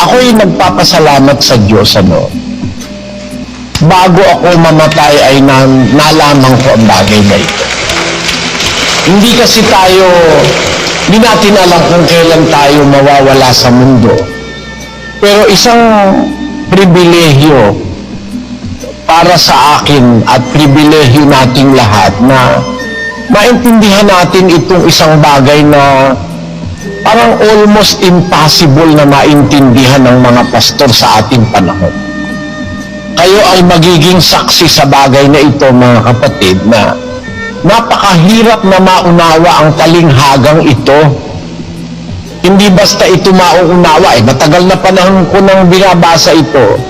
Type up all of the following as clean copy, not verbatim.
Ako'y nagpapasalamat sa Diyos, bago ako mamatay ay nalaman ko ang bagay na ito. Hindi kasi hindi natin alam kung kailan tayo mawawala sa mundo. Pero isang pribilehyo para sa akin at pribilehyo nating lahat na maintindihan natin itong isang bagay na parang almost impossible na maintindihan ng mga pastor sa ating panahon. Kayo ay magiging saksi sa bagay na ito, mga kapatid, na napakahirap na maunawa ang talinghagang ito. Hindi basta ito mauunawa. Matagal na panahon ko nang binabasa ito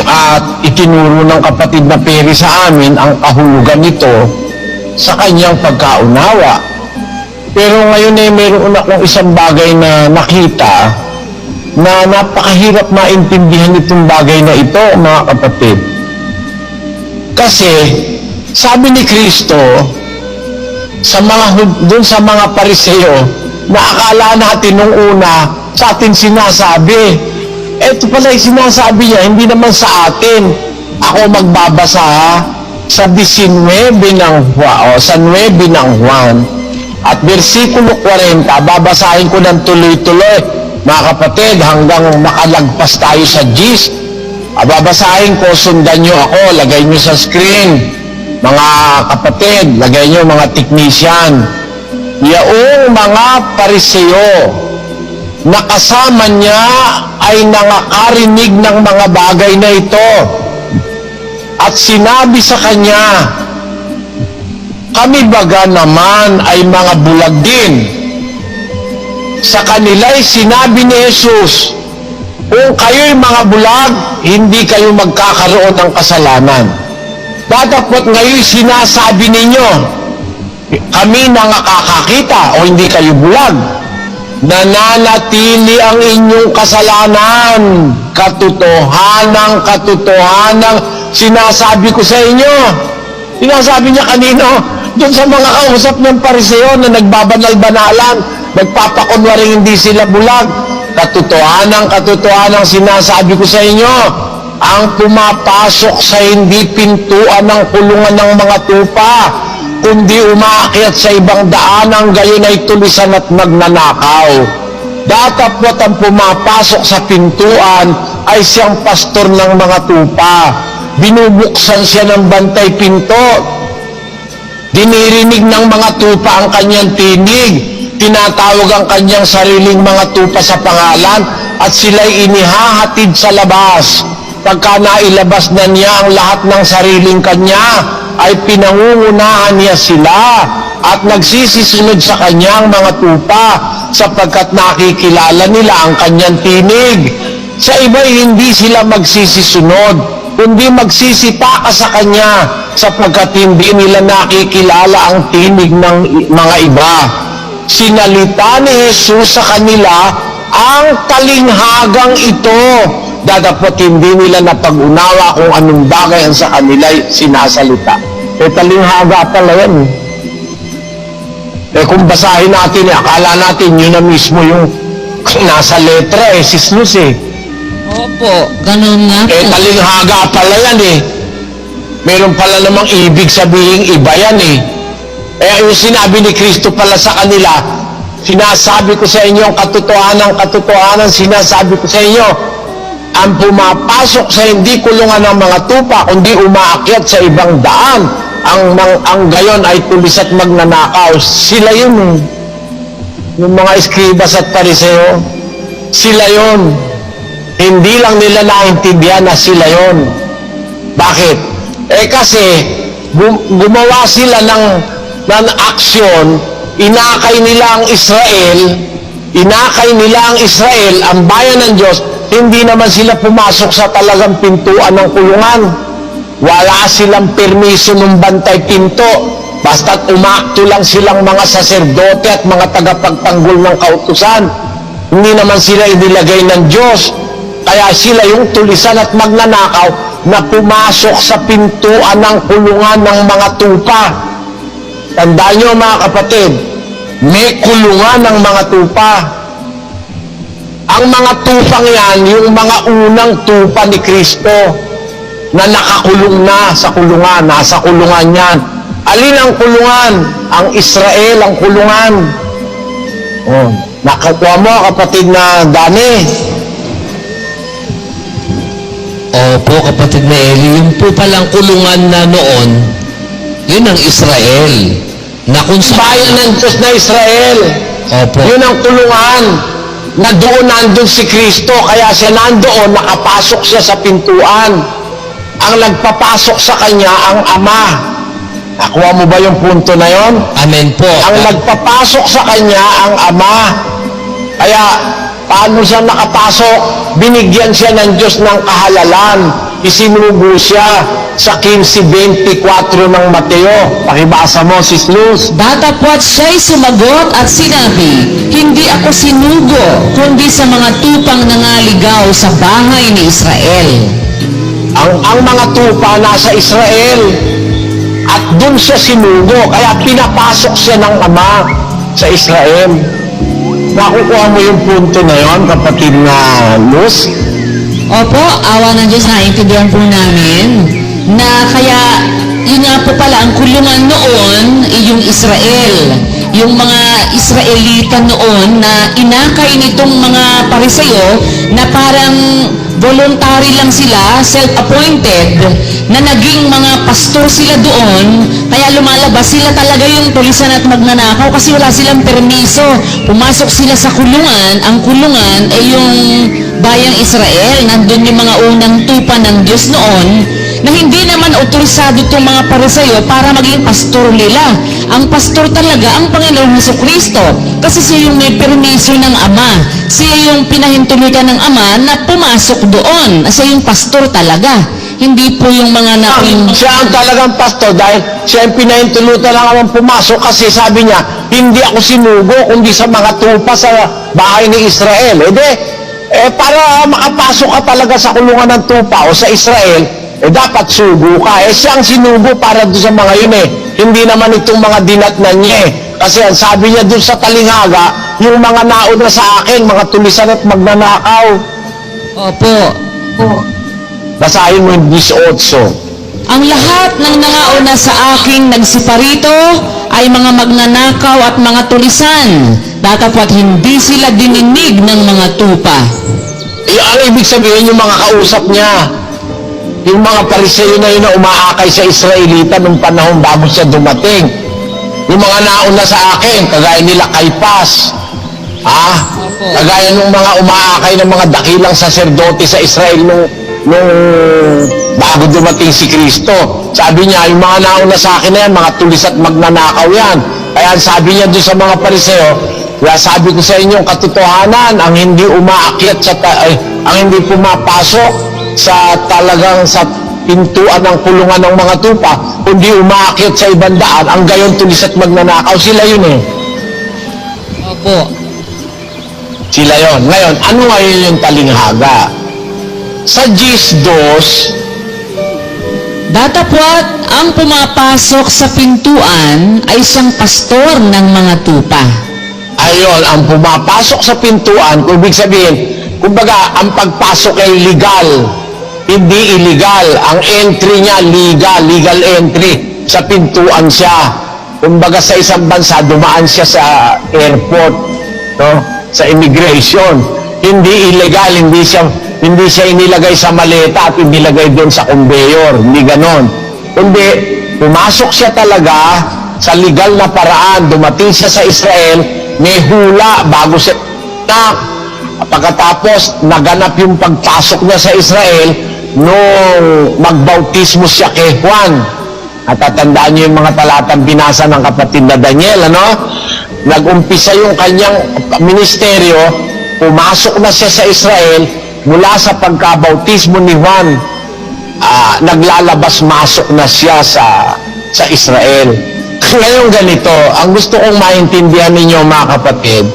at itinuro ng kapatid na Peri sa amin ang kahulugan nito sa kanyang pagkaunawa. Pero ngayon ay mayroon akong isang bagay na nakita na napakahirap maintindihan itong bagay na ito, mga kapatid. Kasi sabi ni Kristo dun sa mga Pariseo na akala natin nung una sa atin sinasabi, eto pala yung sinasabi niya, hindi naman sa atin. Ako magbabasa sa 19 ng Juan at versikulo 40, babasahin ko ng tuloy-tuloy, mga kapatid, hanggang makalagpas tayo sa gist. Babasahin ko, sundan nyo ako, lagay nyo sa screen. Mga kapatid, lagay nyo mga teknisyan. Yaong mga Pariseo na kasama niya ay nakakarinig ng mga bagay na ito. At sinabi sa kanya, kami baga naman ay mga bulag din. Sa kanila'y sinabi ni Jesus, kung kayo'y mga bulag, hindi kayo magkakaroon ng kasalanan. Datapot ngayon sinasabi ninyo, kami nakakakita o hindi kayo bulag. Nananatili ang inyong kasalanan. Katotohanan sinasabi ko sa inyo. Sinasabi niya kanino? Doon sa mga kausap niyang Pariseo na nagbabanal-banalan, nagpapakunwaring hindi sila bulag. Katotohanan sinasabi ko sa inyo, ang pumapasok sa hindi pintuan ng kulungan ng mga tupa, kundi umaakyat sa ibang daanang gayon ay tulisan at magnanakaw. Datapwat ang pumapasok sa pintuan ay siyang pastor ng mga tupa. Binubuksan siya ng bantay pinto. Dinirinig ng mga tupa ang kanyang tinig. Tinatawag ang kanyang sariling mga tupa sa pangalan at sila'y inihahatid sa labas. Pagka nailabas na niya ang lahat ng sariling kanya, ay pinangungunahan niya sila at nagsisisunod sa kanyang mga tupa sapagkat nakikilala nila ang kanyang tinig. Sa iba'y hindi sila magsisisunod, kundi magsisitaka sa kanya sapagkat hindi nila nakikilala ang tinig ng mga iba. Sinalita ni Jesus sa kanila ang talinghagang ito. Dadapot hindi nila napag-unawa kung anong bagay ang sa kanila sinasalita. Talinghaga pala yan. Kung basahin natin, akala natin yun na mismo yung nasa letra, sisnus Opo, ganun nga po. Talinghaga pala yan Meron pala namang ibig sabihin iba yan yung sinabi ni Kristo pala sa kanila, sinasabi ko sa inyo ang katotohanan, sinasabi ko sa inyo, ang pumapasok sa hindi kulungan ng mga tupa, kundi umaakyat sa ibang daan, ang gayon ay tulis at magnanakaw. Sila yun yung mga eskribas at Pariseo, sila yun. Hindi lang nila naintindihan na sila yun. Bakit? Kasi gumawa sila ng aksyon, inakay nila ang Israel, ang bayan ng Diyos. Hindi naman sila pumasok sa talagang pintuan ng kulungan. Wala silang permiso ng bantay pinto. Basta't umakto lang silang mga saserdote at mga tagapagtanggol ng kautusan. Hindi naman sila inilagay ng Diyos. Kaya sila yung tulisan at magnanakaw na pumasok sa pintuan ng kulungan ng mga tupa. Tandaan nyo mga kapatid, may kulungan ng mga tupa. Ang mga tupang yan, yung mga unang tupa ni Kristo na nakakulong na sa kulungan, nasa kulungan yan. Alin ang kulungan? Ang Israel ang kulungan. Oh, nakakuha mo, kapatid na Dani. Opo, kapatid na Eli, yung po palang kulungan na noon, yun ang Israel. Na kung sa Bayan ng Diyos na Israel. Opo. Yun ang kulungan na doon nandun si Kristo. Kaya siya nandoon, nakapasok siya sa pintuan. Ang nagpapasok sa kanya, ang Ama. Nakuha mo ba yung punto na yon? Amen po. Ang nagpapasok sa kanya, ang Ama. Kaya, paano siya nakapasok? Binigyan siya ng Diyos ng kahalalan. Isinugo siya sa 15:24 ng Mateo. Pakibasa mo, Sis Luz. Datapwat siya'y sumagot at sinabi, hindi ako sinugo, kundi sa mga tupang nangaligaw sa bahay ni Israel. Ang mga tupa nasa Israel. At doon siya sinugo. Kaya pinapasok siya ng Ama sa Israel. Nakukuha mo yung punto na yon, kapatid na Luz? Opo, awa ng Diyos, naintindihan po namin na kaya yun nga po pala ang kulungan noon ay yung Israel. Yung mga Israelita noon na inakay nitong mga Pariseyo na parang voluntary lang sila, self-appointed, na naging mga pastor sila doon, kaya lumalabas sila talaga yung tulisan at magnanakaw kasi wala silang permiso. Pumasok sila sa kulungan, ang kulungan ay yung bayang Israel, nandun yung mga unang tupa ng Diyos noon, na hindi naman otorisado itong mga Pariseyo para maging pastor nila. Ang pastor talaga, ang Panginoong Jesucristo, kasi siya yung may permiso ng Ama. Siya yung pinahintulutan ng Ama na pumasok doon. Siya yung pastor talaga. Hindi po yung mga Siya ang talagang pastor dahil siya ang pinahintulutan lang naman pumasok kasi sabi niya, hindi ako sinugo kundi sa mga tupa sa bahay ni Israel. Para makapasok ka talaga sa kulungan ng tupa o sa Israel, dapat sugo ka. Siya ang sinugo para doon sa mga yun Hindi naman itong mga dinatnan niya Kasi ang sabi niya doon sa talinghaga, yung mga nauna sa akin, mga tulisan at magnanakaw. Opo. Basahin mo yung 18. Ang lahat ng nangauna sa aking nagsiparito ay mga magnanakaw at mga tulisan. Datapwat hindi sila dininig ng mga tupa. Ang ibig sabihin yung mga kausap niya, yung mga Pariseyo na yun na umaakay sa Israelita nung panahon bago siya dumating. Yung mga nauna sa akin, kagaya nila Kaypas, kagaya nung mga umaakay ng mga dakilang saserdote sa Israel nung bago dumating si Kristo. Sabi niya, yung mga nauna sa akin na yan, mga tulis at magnanakaw yan. Kaya sabi niya doon sa mga Pariseo, kaya sabi ko sa inyong katotohanan, ang hindi umaakyat ang hindi pumapasok sa talagang sa pintuan ng kulungan ng mga tupa, kundi umaakyat sa ibang daan, ang gayon tulis at magnanakaw, sila yun Opo. Sila yon. Ngayon, ano ngayon yung talinghaga? Sa 10:2, Datapwat ang pumapasok sa pintuan ay siyang pastor ng mga tupa. ayon, ang pumapasok sa pintuan, kung ibig sabihin, kumbaga, ang pagpasok ay legal, hindi illegal. Ang entry niya, legal entry. Sa pintuan siya. Kumbaga, sa isang bansa, dumaan siya sa airport, sa immigration. Hindi illegal, hindi siya inilagay sa maleta at inilagay doon sa conveyor. Hindi ganon. Kundi, pumasok siya talaga sa legal na paraan. Dumating siya sa Israel, may hula bago siya pagkatapos naganap yung pagpasok niya sa Israel nung magbautismo siya kay Juan. At tatandaan niyo yung mga talatang binasa ng kapatid na Daniel, Nag-umpisa yung kanyang ministeryo, pumasok na siya sa Israel mula sa pagkabautismo ni Juan. Naglalabas-masok na siya sa Israel. Ngayon ganito, ang gusto kong maintindihan ninyo mga kapatid,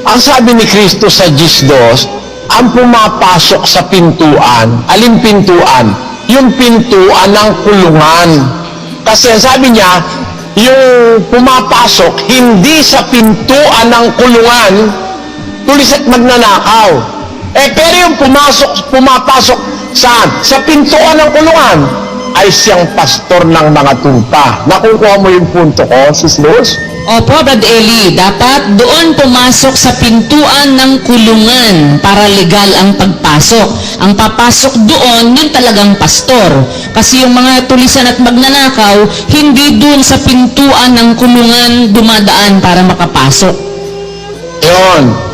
ang sabi ni Kristo sa 10:2, ang pumapasok sa pintuan, alin pintuan? Yung pintuan ng kulungan. Kasi sabi niya, yung pumapasok, hindi sa pintuan ng kulungan, tulis at magnanakaw. Pero yung pumapasok saan? Sa pintuan ng kulungan, ay siyang pastor ng mga tupa. Nakukuha mo yung punto ko, Sis Luz? Opo, Brad Eli, dapat doon pumasok sa pintuan ng kulungan para legal ang pagpasok. Ang papasok doon, yun talagang pastor. Kasi yung mga tulisan at magnanakaw, hindi doon sa pintuan ng kulungan dumadaan para makapasok. Yun.